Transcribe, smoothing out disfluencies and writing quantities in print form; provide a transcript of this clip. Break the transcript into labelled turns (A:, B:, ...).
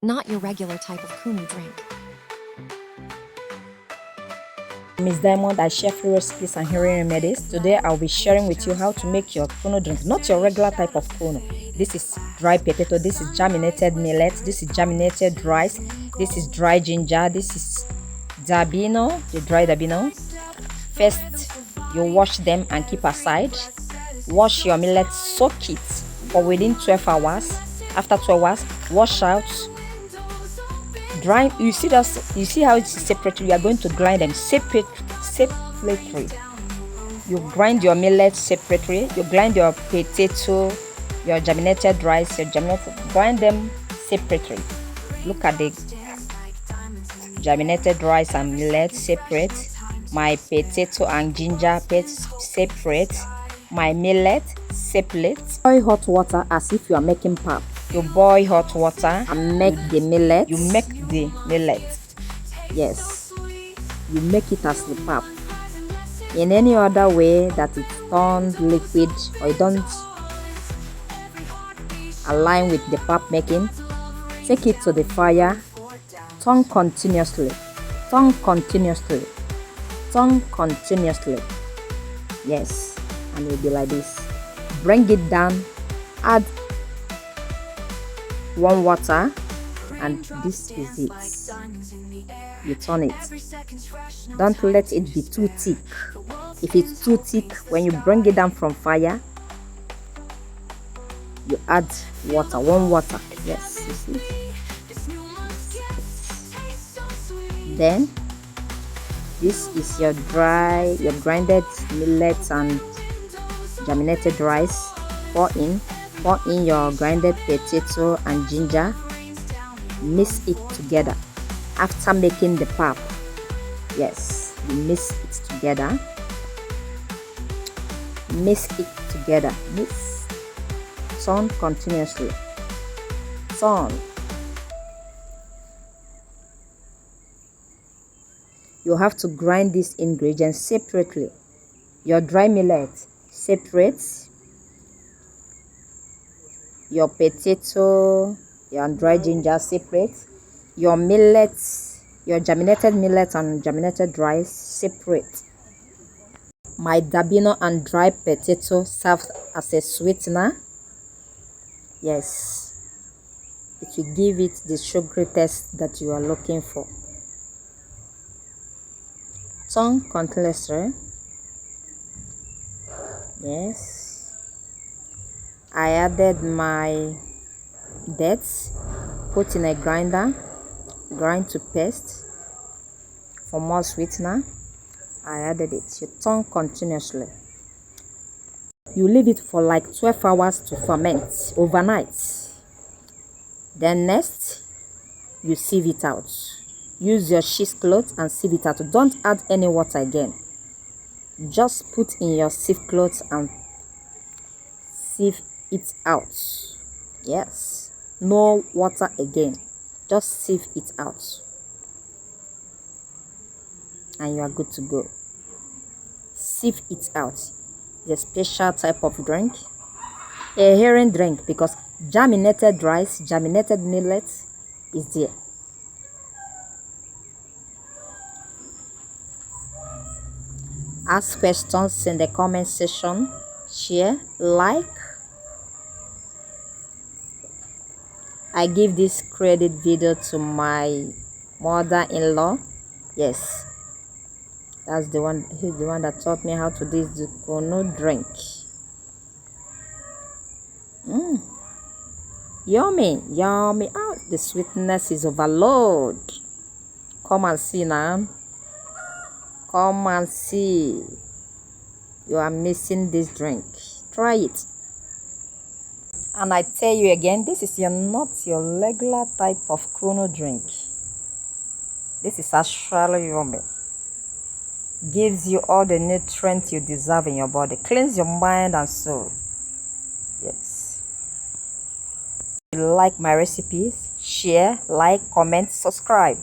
A: not your regular type of KUNU drink.
B: Miss Diamond, I share free recipes and healing remedies. Today I'll be sharing with you how to make your KUNU drink, not your regular type of KUNU. This is dry potato, this is germinated millet, this is germinated rice, this is dry ginger, this is dabino, the dry dabino. First, you wash them and keep aside. Wash your millet, soak it for within 12 hours. After 12 hours, wash out. Grind. You see how it's separate. You are going to grind them separately. You grind your millet separately. You grind your potato, your germinated rice, grind them separately. Look at the germinated rice and millet separate. My potato and ginger separate. My millet separate. Boil hot water as if you are making pap. You boil hot water and make the millet. You make the millet. Yes. You make it as the pap. In any other way that it turns liquid or it don't align with the pap making, take it to the fire. Turn continuously. Turn continuously. Turn continuously. Yes. And it will be like this. Bring it down. Add warm water, and this is it. You turn it. Don't let it be too thick. If it's too thick, when you bring it down from fire, you add water, warm water. Yes, you see. Then this is your grinded millet and germinated rice. Pour in your grinded potato and ginger. Mix it together. After making the pap, yes, you mix it together. Mix it together. Mix. Turn continuously. Turn. You have to grind these ingredients separately. Your dry millet separate. Your potato, your dry ginger separate. Your millet, your germinated millet and germinated rice separate. My dabino and dry potato serve as a sweetener. Yes, it will give it the sugary taste that you are looking for. Turn continuously. Yes. I added my dates, put in a grinder, grind to paste. For more sweetener, I added it. You turn continuously. You leave it for like 12 hours to ferment overnight. Then next, you sieve it out. Use your cheesecloth and sieve it out. Don't add any water again. Just put in your sieve cloth and sieve it out. Yes, no water again. Just sieve it out and you are good to go. Sieve it out. It's a special type of drink, a healing drink, because germinated rice, germinated millet is there. Ask questions in the comment section. Share, like. I give this credit video to my mother-in-law. Yes, that's the one. He's the one that taught me how to do the KUNU drink. Yummy, yummy. Oh, the sweetness is overload. Come and see now. Come and see. You are missing this drink. Try it. And I tell you again, this is not your regular type of KUNU drink. This is actually yummy. Gives you all the nutrients you deserve in your body. Cleans your mind and soul. Yes. If you like my recipes, share, like, comment, subscribe.